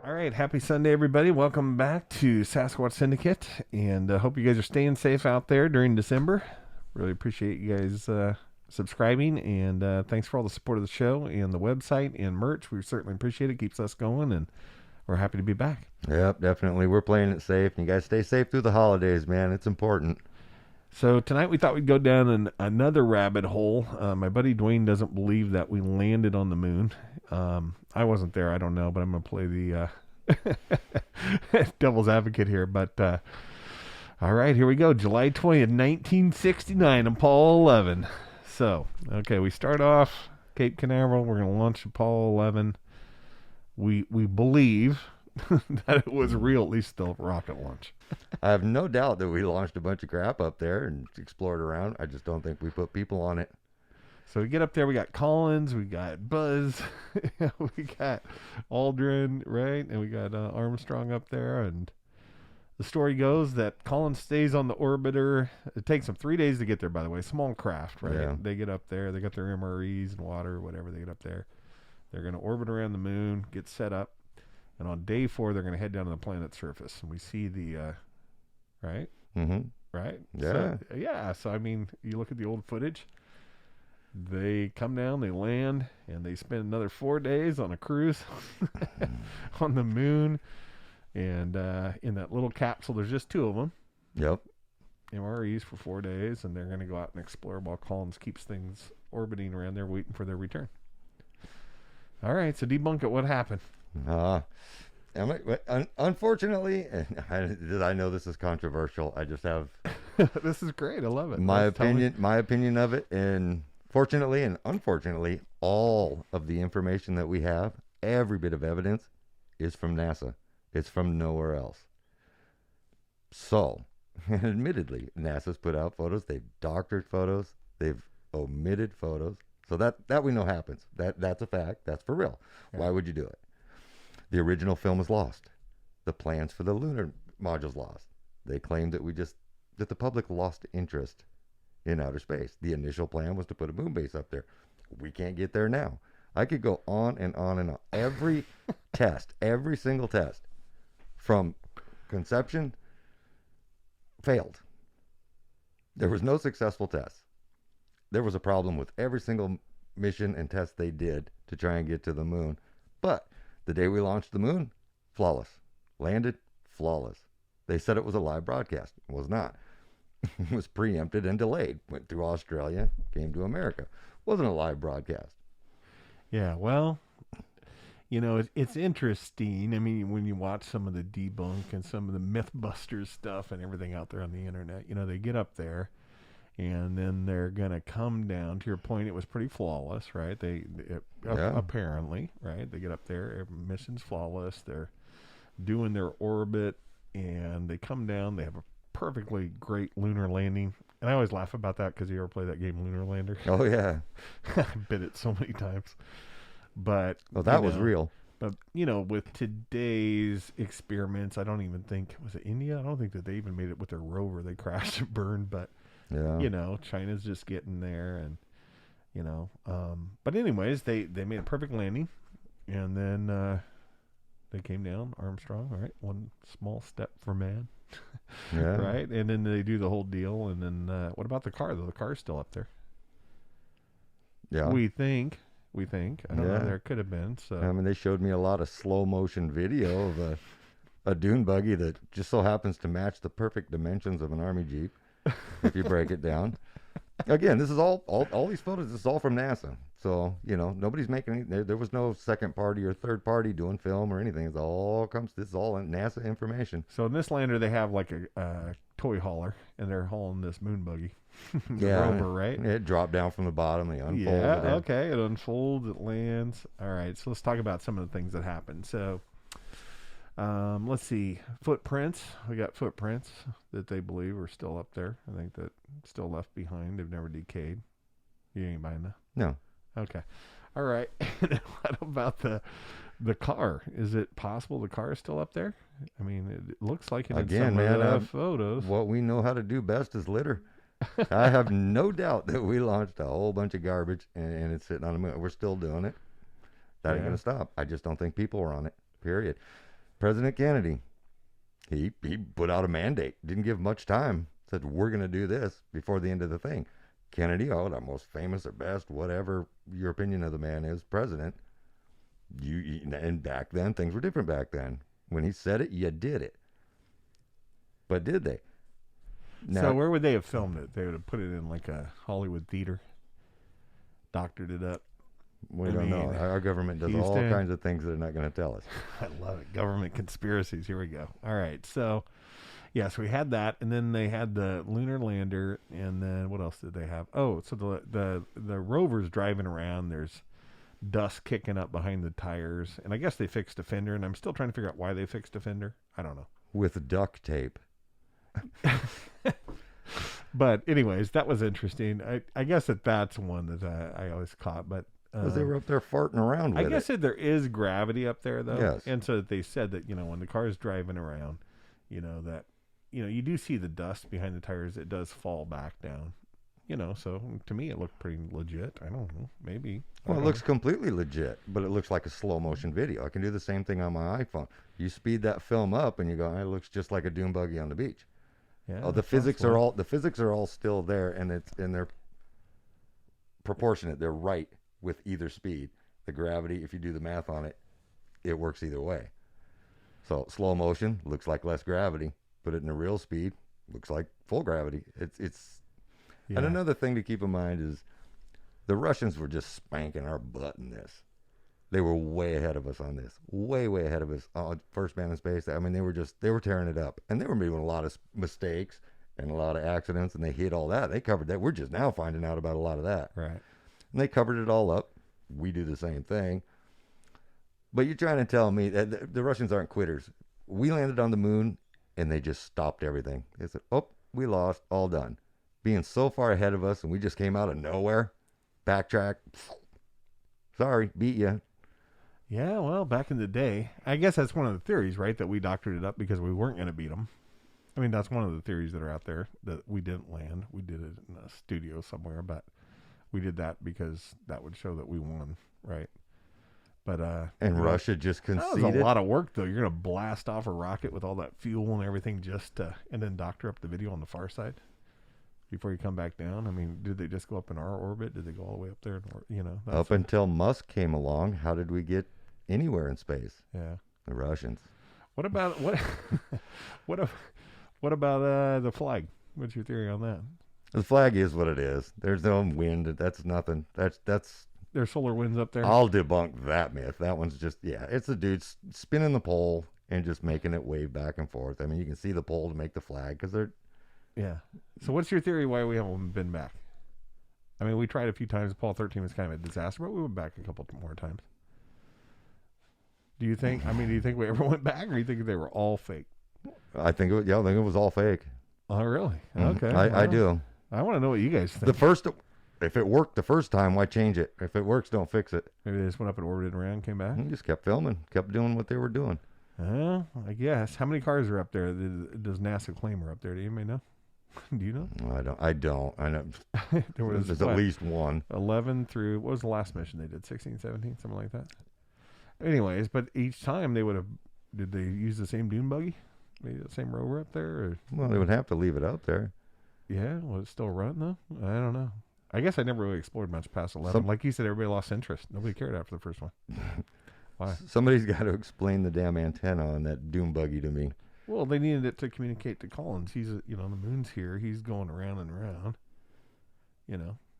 All right, happy Sunday, everybody. Welcome back to Sasquatch Syndicate, and hope you guys are staying safe out there during December. Really appreciate you guys subscribing, and thanks for all the support of the show and the website and merch. We certainly appreciate it. Keeps us going, and we're happy to be back. Yep, definitely. We're playing it safe, and you guys stay safe through the holidays, man. It's important. So tonight we thought we'd go down another rabbit hole. My buddy Dwayne doesn't believe that we landed on the moon. I wasn't there. I don't know, but I'm going to play the devil's advocate here. But all right, here we go. July 20th, 1969, Apollo 11. So, okay, we start off Cape Canaveral. We're going to launch Apollo 11. We believe that it was real, at least the rocket launch. I have no doubt that we launched a bunch of crap up there and explored around. I just don't think we put people on it. So we get up there, we got Collins, we got Buzz, we got Aldrin, right? And we got Armstrong up there. And the story goes that Collins stays on the orbiter. It takes them 3 days to get there, by the way. Small craft, right? Yeah. They get up there. They got their MREs and water, whatever. They get up there. They're going to orbit around the moon, get set up. And on day 4, they're going to head down to the planet's surface. And we see the, right? Mm-hmm. Right? Yeah. So, I mean, you look at the old footage. They come down, they land, and they spend another 4 days on a cruise on the moon. And in that little capsule, there's just 2 of them. Yep. MREs for 4 days, and they're going to go out and explore while Collins keeps things orbiting around there waiting for their return. All right, so debunk it. What happened? Unfortunately, I know this is controversial. I just have This is great. I love it. my opinion of it, and fortunately and unfortunately, all of the information that we have, every bit of evidence, is from NASA. It's from nowhere else. So, admittedly, NASA's put out photos. They've doctored photos. They've omitted photos. So that we know happens. That's a fact. That's for real. Yeah. Why would you do it? The original film is lost. The plans for the lunar module's lost. They claim that the public lost interest in outer space. The initial plan was to put a moon base up there. We can't get there now. I could go on and on and on. Every test, every single test from conception failed. There was no successful test. There was a problem with every single mission and test they did to try and get to the moon. But the day we launched the moon, flawless. Landed, flawless. They said it was a live broadcast. It was not. It was preempted and delayed. Went through Australia, came to America. Wasn't a live broadcast. Yeah, well, you know, it's interesting. I mean, when you watch some of the debunk and some of the Mythbusters stuff and everything out there on the internet, you know, they get up there and then they're going to come down. To your point, it was pretty flawless, right? Apparently, right? They get up there, mission's flawless. They're doing their orbit and they come down. They have a perfectly great lunar landing. And I always laugh about that because you ever play that game Lunar Lander? Oh, yeah. I bit it so many times. But well, that was real. But, you know, with today's experiments, I don't even think, was it India? I don't think that they even made it with their rover. They crashed and burned. But, yeah, you know, China's just getting there. And, you know, but anyways, they made a perfect landing. And then they came down, Armstrong, all right? One small step for man. Yeah. Right? And then they do the whole deal. And then what about the car, though? The car's still up there. Yeah. We think. I don't know. There could have been. So I mean, they showed me a lot of slow motion video of a dune buggy that just so happens to match the perfect dimensions of an Army Jeep, if you break it down. Again, this is all these photos. This is all from NASA. So, you know, nobody's making any. There was no second party or third party doing film or anything. This is all NASA information. So in this lander, they have like a toy hauler, and they're hauling this moon buggy. Yeah, rover, right? It dropped down from the bottom. They unfolded Yeah, it. okay. It unfolds, it lands. All right, so let's talk about some of the things that happened. So let's see. Footprints. We got footprints that they believe are still up there. I think that still left behind. They've never decayed. You ain't buying that? No. Okay. All right. What about the car? Is it possible the car is still up there? I mean, it looks like it in some of the photos. What we know how to do best is litter. I have no doubt that we launched a whole bunch of garbage and it's sitting on the moon. We're still doing it. That ain't going to stop. I just don't think people were on it, period. President Kennedy, he put out a mandate. Didn't give much time. Said, we're going to do this before the end of the thing. Kennedy, oh, the most famous or best, whatever your opinion of the man is, president. And back then, things were different back then. When he said it, you did it. But did they? Now, so where would they have filmed it? They would have put it in like a Hollywood theater, doctored it up. We don't know. Our government does all kinds of things they're not going to tell us. I love it. Government conspiracies. Here we go. All right. So, yes, we had that, and then they had the lunar lander, and then what else did they have? Oh, so the rover's driving around. There's dust kicking up behind the tires, and I guess they fixed a fender, and I'm still trying to figure out why they fixed a fender. I don't know. With duct tape. But anyways, that was interesting. I guess that's one that I always caught, but because they were up there farting around with it. I guess there is gravity up there, though. Yes. And so they said that, when the car is driving around, that, you do see the dust behind the tires. It does fall back down, so to me it looked pretty legit. I don't know. Maybe. Well, it looks completely legit, but it looks like a slow motion video. I can do the same thing on my iPhone. You speed that film up and you go, it looks just like a dune buggy on the beach. Yeah. The physics are all still there, and they're proportionate. They're right with either speed. The gravity, if you do the math on it, it works either way. So slow motion looks like less gravity. Put it in a real speed, looks like full gravity. It's Yeah. And another thing to keep in mind is the Russians were just spanking our butt in this. They were way ahead of us on this. Way, way ahead of us. First man in space. I mean, they were tearing it up. And they were making a lot of mistakes and a lot of accidents, and they hit all that. They covered that. We're just now finding out about a lot of that. Right. And they covered it all up. We do the same thing. But you're trying to tell me that the Russians aren't quitters. We landed on the moon, and they just stopped everything. They said, we lost, all done. Being so far ahead of us, and we just came out of nowhere. Backtrack. Sorry, beat you. Yeah, well, back in the day, I guess that's one of the theories, right? That we doctored it up because we weren't going to beat them. I mean, that's one of the theories that are out there, that we didn't land. We did it in a studio somewhere, but we did that because that would show that we won, right? But and Russia just conceded. That was a lot of work, though. You're going to blast off a rocket with all that fuel and everything and then doctor up the video on the far side before you come back down. I mean, did they just go up in our orbit? Did they go all the way up there? Up until Musk came along, how did we get anywhere in space? Yeah, the Russians. What about what about the flag? What's your theory on that? The flag is what it is. There's no wind. That's nothing. That's. There's solar winds up there. I'll debunk that myth. That one's just it's the dude spinning the pole and just making it wave back and forth. I mean, you can see the pole to make the flag because they're. Yeah. So what's your theory why we haven't been back? I mean, we tried a few times. Apollo 13 was kind of a disaster, but we went back a couple more times. Do you think we ever went back, or do you think they were all fake? I think it was all fake. Oh, really? Mm-hmm. Okay. I do. I want to know what you guys think. If it worked the first time, why change it? If it works, don't fix it. Maybe they just went up and orbited around, came back? Just kept filming, kept doing what they were doing. I guess. How many cars are up there? Does NASA claim are up there? Do you may know? Do you know? I don't. I know. There's at least one. 11 through, what was the last mission they did? 16, 17, something like that? Anyways, but each time did they use the same dune buggy? Maybe the same rover up there? Or? Well, they would have to leave it up there. Yeah, was it still running though? I don't know. I guess I never really explored much past 11. Like you said, everybody lost interest. Nobody cared after the first one. Why? Somebody's got to explain the damn antenna on that dune buggy to me. Well, they needed it to communicate to Collins. He's, the moon's here. He's going around and around.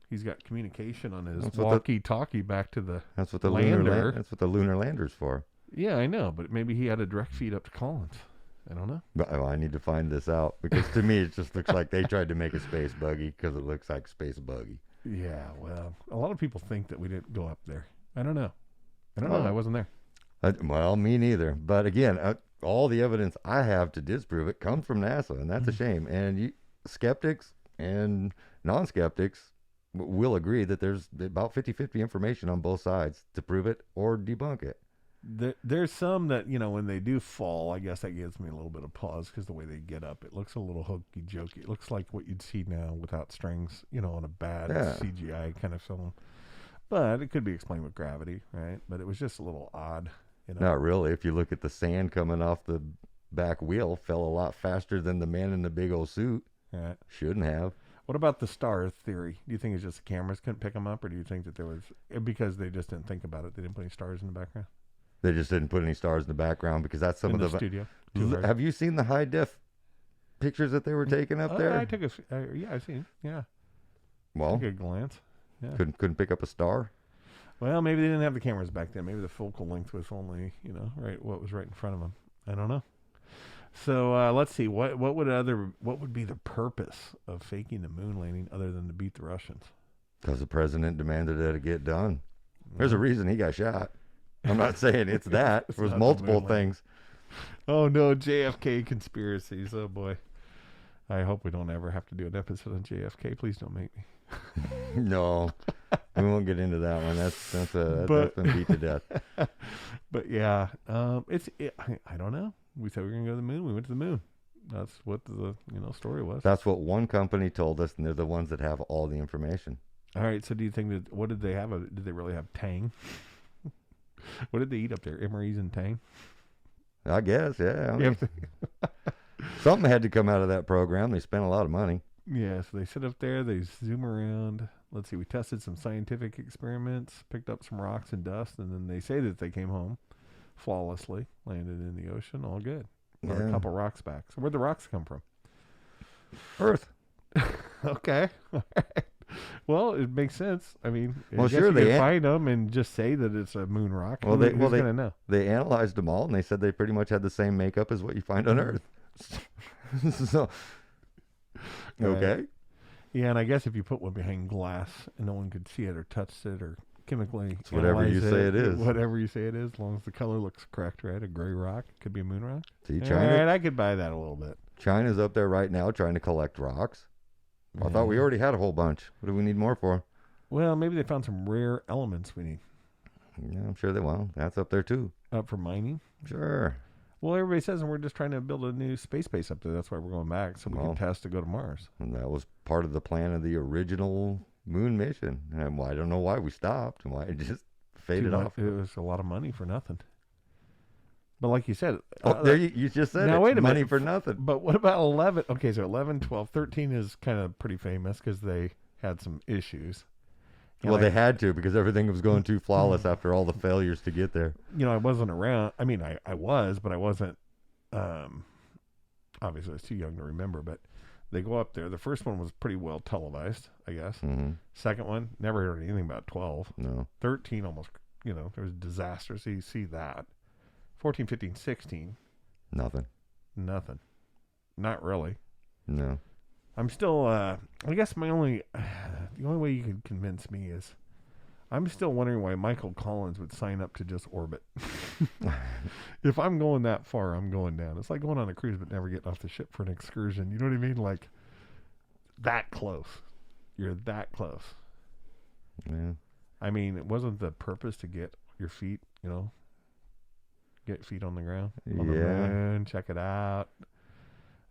He's got communication on his walkie-talkie back to the That's what the lander. That's what the lunar lander's for. Yeah, I know, but maybe he had a direct feed up to Collins. I don't know. But, I need to find this out because to me it just looks like they tried to make a space buggy because it looks like space buggy. Yeah, well, a lot of people think that we didn't go up there. I don't know. I wasn't there. Well, me neither. But again, all the evidence I have to disprove it comes from NASA, and that's a shame. And skeptics and non-skeptics will agree that there's about 50-50 information on both sides to prove it or debunk it. There's some that, when they do fall, I guess that gives me a little bit of pause because the way they get up, it looks a little hokey jokey. It looks like what you'd see now without strings, on a bad CGI kind of film. But it could be explained with gravity, right? But it was just a little odd. You know? Not really. If you look at the sand coming off the back wheel, fell a lot faster than the man in the big old suit. Right. Shouldn't have. What about the star theory? Do you think it's just the cameras couldn't pick them up, or do you think that there was, because they just didn't think about it, they didn't put any stars in the background? They just didn't put any stars in the background because that's some In of the the studio. Have you seen the high def pictures that they were taking up there? I took yeah, I've seen. Yeah. Well, Took a glance. Yeah. couldn't pick up a star. Well, maybe they didn't have the cameras back then. Maybe the focal length was only, right, what was right in front of them. I don't know. So let's see. What would be the purpose of faking the moon landing other than to beat the Russians? Because the president demanded that it get done. There's a reason he got shot. I'm not saying it's that. It's It was not the multiple moon things. Oh no, JFK conspiracies. Oh boy. I hope we don't ever have to do an episode on JFK. Please don't make me. No, we won't get into that one. That's been beat to death. But yeah, I don't know. We said we were gonna go to the moon. We went to the moon. That's what the story was. That's what one company told us, and they're the ones that have all the information. All right. So do you think that what did they have? Did they really have tang? What did they eat up there? Emery's and tang. I guess, yeah. I mean, something had to come out of that program. They spent a lot of money. Yeah, so they sit up there, they zoom around. Let's see, we tested some scientific experiments, picked up some rocks and dust, and then they say that they came home flawlessly, landed in the ocean, all good. Got a couple rocks back. So where'd the rocks come from? Earth. Okay. All right. Well, it makes sense. I mean, well, sure, they can find them and just say that it's a moon rock. Well, who's gonna know? They analyzed them all, and they said they pretty much had the same makeup as what you find on Earth. So, okay. Yeah, and I guess if you put one behind glass and no one could see it or touch it or chemically it's whatever you say it is. Whatever you say it is, as long as the color looks correct, right? A gray rock could be a moon rock. See, China. All right, I could buy that a little bit. China's up there right now trying to collect rocks. I thought we already had a whole bunch. What do we need more for? Well, maybe they found some rare elements we need. Yeah, I'm sure they will. That's up there too. Up for mining? Sure. Well, everybody says we're just trying to build a new space base up there. That's why we're going back, so we can test to go to Mars. And that was part of the plan of the original moon mission. And I don't know why we stopped and why it just faded off. It was a lot of money for nothing. But like you said... there you just said now, wait a money minute. for nothing. But what about 11? Okay, so 11, 12, 13 is kind of pretty famous because they had some issues. And well, they had to because everything was going too flawless after all the failures to get there. I wasn't around. I mean, I was, but I wasn't. Obviously, I was too young to remember. But they go up there. The first one was pretty well televised, I guess. Mm-hmm. Second one, never heard anything about 12. No. 13 almost, there was disaster. So you see that. 14, 15, 16. Nothing. Not really. No. I'm still, I guess the only way you could convince me is I'm still wondering why Michael Collins would sign up to just orbit. If I'm going that far, I'm going down. It's like going on a cruise but never getting off the ship for an excursion. You know what I mean? Like, that close. You're that close. Yeah. I mean, it wasn't the purpose to get your feet, get feet on the ground. On the moon, check it out.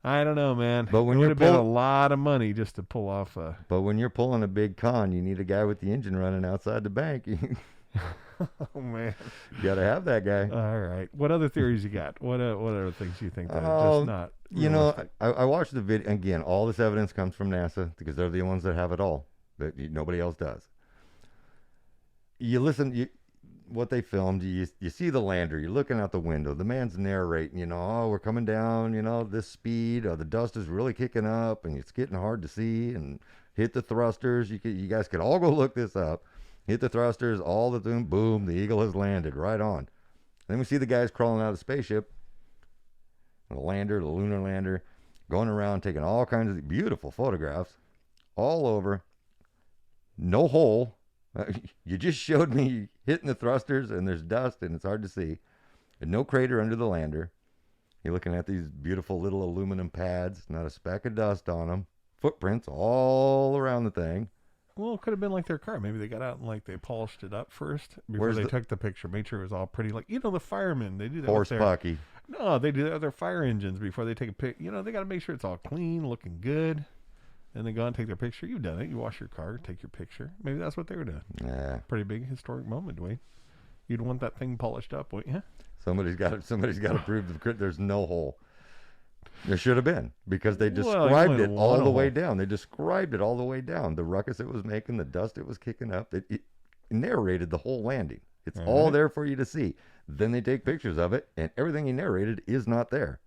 I don't know, man. But when it would have been a lot of money just to pull off a... But when you're pulling a big con, you need a guy with the engine running outside the bank. Oh, man. You got to have that guy. All right. What other theories you got? What other things you think that are just not realistic? I watched the video. Again, all this evidence comes from NASA because they're the ones that have it all. But nobody else does. You listen... what they filmed, you see the lander, you're looking out the window, the man's narrating, we're coming down, this speed, the dust is really kicking up and it's getting hard to see, and hit the thrusters. You guys could all go look this up. Hit the thrusters, all the boom, the Eagle has landed right on. Then we see the guys crawling out of the spaceship, the lander, the lunar lander, going around taking all kinds of beautiful photographs all over. No hole. You just showed me hitting the thrusters and there's dust and it's hard to see. And no crater under the lander. You're looking at these beautiful little aluminum pads, not a speck of dust on them. Footprints all around the thing. Well, it could have been like their car. Maybe they got out and they polished it up first before they took the picture. Made sure it was all pretty. Like, the firemen, they do that. Horse pucky. No, they do that with their fire engines before they take a pic. They got to make sure it's all clean, looking good. And they go and take their picture. You've done it. You wash your car, take your picture. Maybe that's what they were doing. Yeah. Pretty big historic moment, Dwayne. You'd want that thing polished up, wouldn't you? Somebody's got to prove there's no hole. There should have been, because they Well, you described might it want all a the way hole. down. They described it all the way down. The ruckus it was making, the dust it was kicking up. It narrated the whole landing. It's All all right. there for you to see. Then they take pictures of it, and everything he narrated is not there.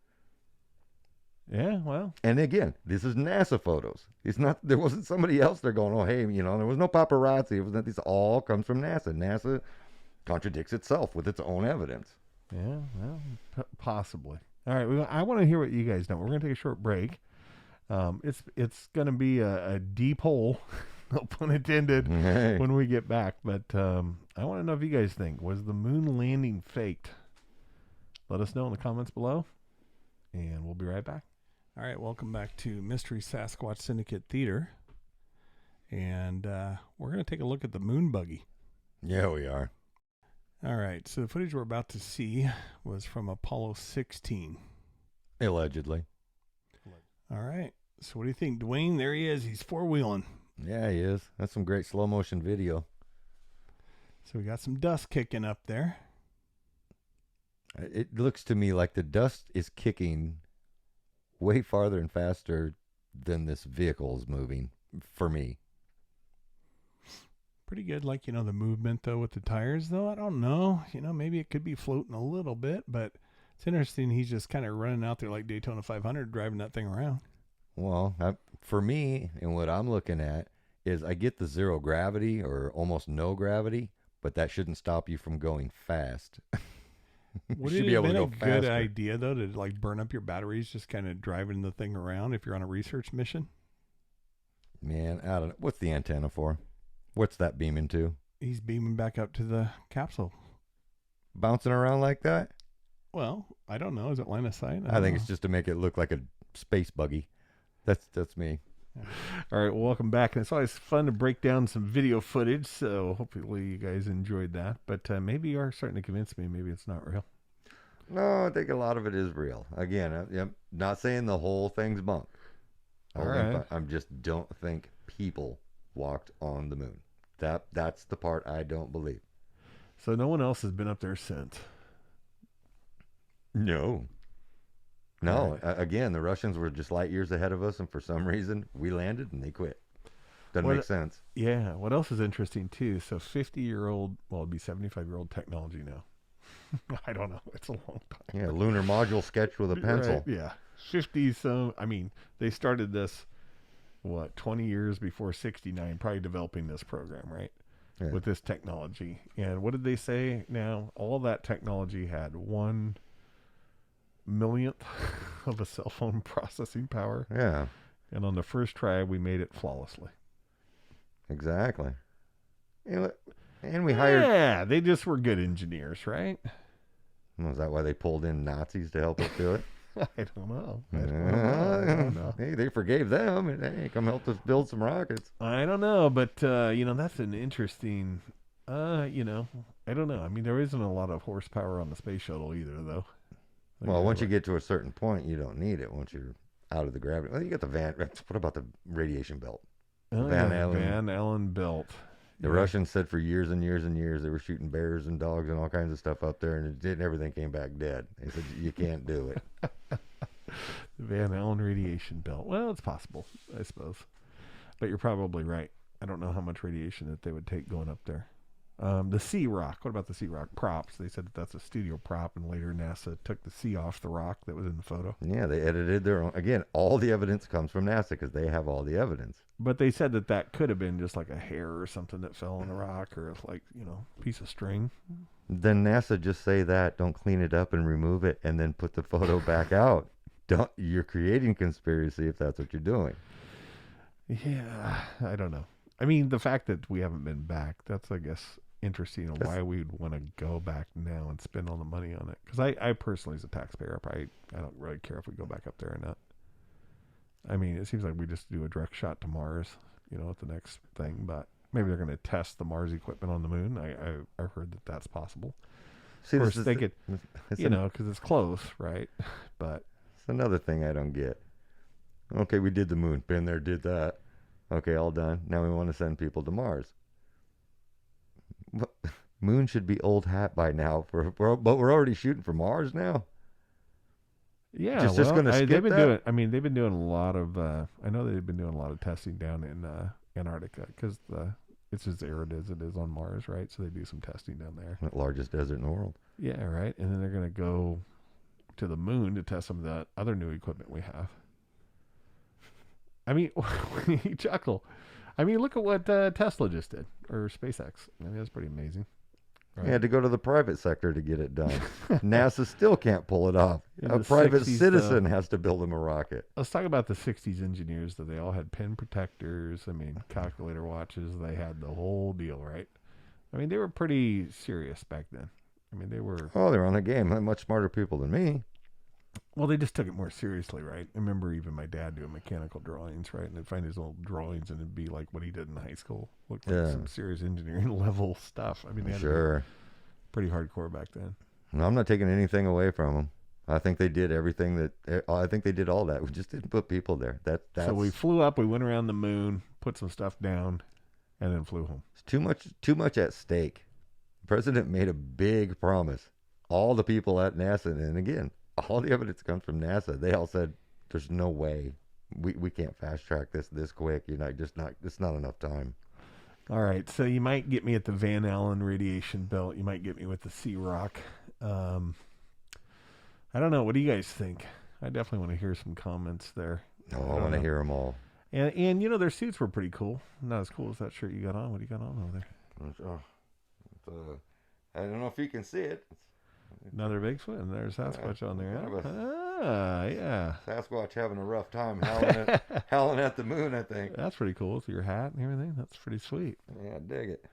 Yeah, well, And again, this is NASA photos. It's not. There wasn't somebody else there going, "Oh, hey, there was no paparazzi." It was not. This all comes from NASA. NASA contradicts itself with its own evidence. yeah, well, possibly. All right, I want to hear what you guys know. We're going to take a short break. It's going to be a deep hole, no pun intended, Hey. when we get back. But I want to know if you guys think, was the moon landing faked? Let us know in the comments below, and we'll be right back. All right, welcome back to Mystery Sasquatch Syndicate Theater, and we're going to take a look at the moon buggy. Yeah, we are. All right, so the footage we're about to see was from Apollo 16. Allegedly. All right, so what do you think, Dwayne? There he is. He's four-wheeling. Yeah, he is. That's some great slow motion video. So we got some dust kicking up there. It looks to me like the dust is kicking way farther and faster than this vehicle is moving, for me. Pretty good, like, the movement, though, with the tires, though. I don't know. Maybe it could be floating a little bit, but it's interesting. He's just kind of running out there like Daytona 500, driving that thing around. Well, for me, and what I'm looking at is I get the zero gravity or almost no gravity, but that shouldn't stop you from going fast. Would should it be have able been to a go good faster. idea, though, to like burn up your batteries just kind of driving the thing around if you're on a research mission? Man, I don't know. What's the antenna for? What's that beaming to? He's beaming back up to the capsule. Bouncing around like that? Well, I don't know. Is it line of sight? I think it's just to make it look like a space buggy. That's me. All right, well, welcome back. And it's always fun to break down some video footage, so hopefully you guys enjoyed that. But maybe you are starting to convince me maybe it's not real. No, I think a lot of it is real. Again, I'm not saying the whole thing's bunk. All right. I just don't think people walked on the moon. That's the part I don't believe. So no one else has been up there since. No. Right. Again, the Russians were just light years ahead of us, and for some reason, we landed and they quit. Doesn't make sense. Yeah. What else is interesting, too? So 50-year-old, well, it'd be 75-year-old technology now. I don't know. It's a long time. Yeah, lunar module sketched with a pencil. Right, yeah. 50, so, they started this, 20 years before 69, probably developing this program, right? Yeah. With this technology. And what did they say now? All that technology had 1 millionth of a cell phone processing power. Yeah. And on the first try, we made it flawlessly. Exactly. And we hired. Yeah, they just were good engineers, right? Was that why they pulled in Nazis to help us do it? I don't know. I don't know. Hey, they forgave them, and hey, come help us build some rockets. I don't know, but that's an interesting. I don't know. there isn't a lot of horsepower on the space shuttle either, though. Well, once you get to a certain point, you don't need it. Once you're out of the gravity, well, you got the Van. What about the radiation belt? Van Allen belt. The Russians said for years and years and years they were shooting bears and dogs and all kinds of stuff up there, and everything came back dead. They said you can't do it. The Van Allen radiation belt. Well, it's possible, I suppose, but you're probably right. I don't know how much radiation that they would take going up there. The sea rock. What about the sea rock props? They said that's a studio prop, and later NASA took the sea off the rock that was in the photo. Yeah, they edited their own. Again, all the evidence comes from NASA because they have all the evidence. But they said that could have been just like a hair or something that fell on the rock, or like piece of string. Then NASA just say that, don't clean it up and remove it, and then put the photo back out. You're creating conspiracy if that's what you're doing. Yeah, I don't know. The fact that we haven't been back, that's, I guess, interesting on why we'd want to go back now and spend all the money on it. Because I personally, as a taxpayer, I don't really care if we go back up there or not. It seems like we just do a direct shot to Mars, at the next thing. But maybe they're going to test the Mars equipment on the moon. I've heard that that's possible. See, of course, they could, because it's close, right? But it's another thing I don't get. Okay, we did the moon. Been there, did that. Okay, all done. Now we want to send people to Mars. Moon should be old hat by now. But we're already shooting for Mars now. Yeah, Just gonna skip they've been that? doing. I mean, they've been doing a lot of. I know they've been doing a lot of testing down in Antarctica because it's as arid as it is on Mars, right? So they do some testing down there. The largest desert in the world. Yeah, right. And then they're gonna go to the moon to test some of the other new equipment we have. I mean, you chuckle. I mean, look at what Tesla just did, or SpaceX. I mean, that's pretty amazing. Right. You had to go to the private sector to get it done. NASA still can't pull it off. In A the private 60s, citizen has to build them a rocket. Let's talk about the 60s engineers, that they all had pen protectors. I mean, calculator watches. They had the whole deal, right? I mean, they were pretty serious back then. I mean, they were... Oh, they're on the game. They're much smarter people than me. Well, they just took it more seriously, right? I remember even my dad doing mechanical drawings, right? And they'd find his old drawings, and it'd be like what he did in high school. Looked like some serious engineering level stuff. I mean, they had to be pretty hardcore back then. No, I'm not taking anything away from them. I think they did everything that. I think they did all that. We just didn't put people there. That's so we flew up, we went around the moon, put some stuff down, and then flew home. It's too much at stake. The president made a big promise. All the people at NASA, and again, all the evidence comes from NASA. They all said, "There's no way we can't fast track this quick. It's not enough time." All right, so you might get me at the Van Allen radiation belt. You might get me with the Sea Rock. I don't know. What do you guys think? I definitely want to hear some comments there. Oh, I want to hear them all. And you know, their suits were pretty cool. Not as cool as that shirt you got on. What do you got on over there? I don't know if you can see it. Another Bigfoot, and there's Sasquatch on there. Yeah. Sasquatch having a rough time howling at the moon, I think. That's pretty cool with your hat and everything. That's pretty sweet. Yeah, I dig it.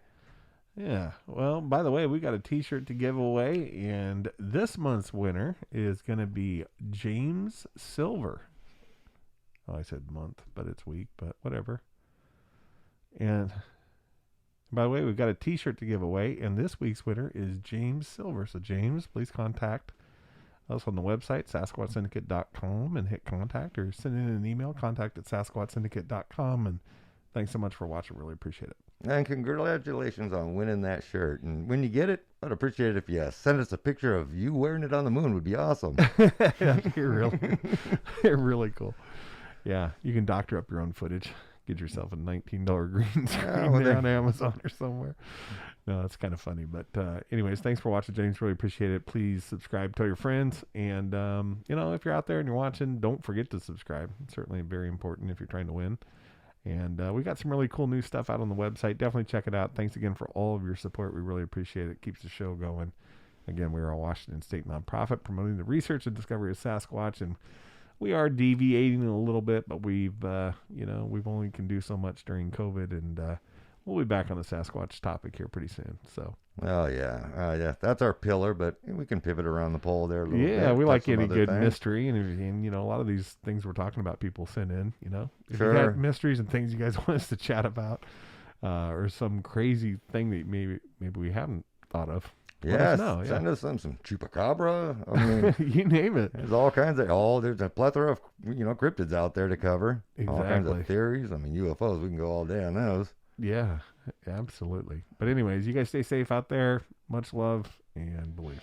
Yeah. Well, by the way, we got a t-shirt to give away, and this month's winner is going to be James Silver. Oh, I said month, but it's week, but whatever. And by the way, we've got a t-shirt to give away, and this week's winner is James Silver. So James, please contact us on the website, sasquatchsyndicate.com, and hit contact, or send in an email, contact@sasquatchsyndicate.com. And thanks so much for watching. Really appreciate it. And congratulations on winning that shirt. And when you get it, I'd appreciate it if you send us a picture of you wearing it on the moon. Would be awesome. You're really cool. Yeah, you can doctor up your own footage. Get yourself a $19 green screen on Amazon or somewhere. No, that's kind of funny. But anyways, thanks for watching, James. Really appreciate it. Please subscribe, tell your friends. And, if you're out there and you're watching, don't forget to subscribe. It's certainly very important if you're trying to win. And we got some really cool new stuff out on the website. Definitely check it out. Thanks again for all of your support. We really appreciate it. It keeps the show going. Again, we are a Washington State nonprofit promoting the research and discovery of Sasquatch, and we are deviating a little bit, but we've only can do so much during COVID, and we'll be back on the Sasquatch topic here pretty soon. So. Oh yeah, that's our pillar, but we can pivot around the pole there a little bit. Yeah, we like any good mystery, and a lot of these things we're talking about, people send in. If you got mysteries and things you guys want us to chat about, or some crazy thing that maybe we haven't thought of. Yeah, send us some chupacabra. I mean, you name it. There's all kinds of there's a plethora of cryptids out there to cover. Exactly. All kinds of theories. I mean, UFOs. We can go all day on those. Yeah, absolutely. But anyways, you guys stay safe out there. Much love and belief.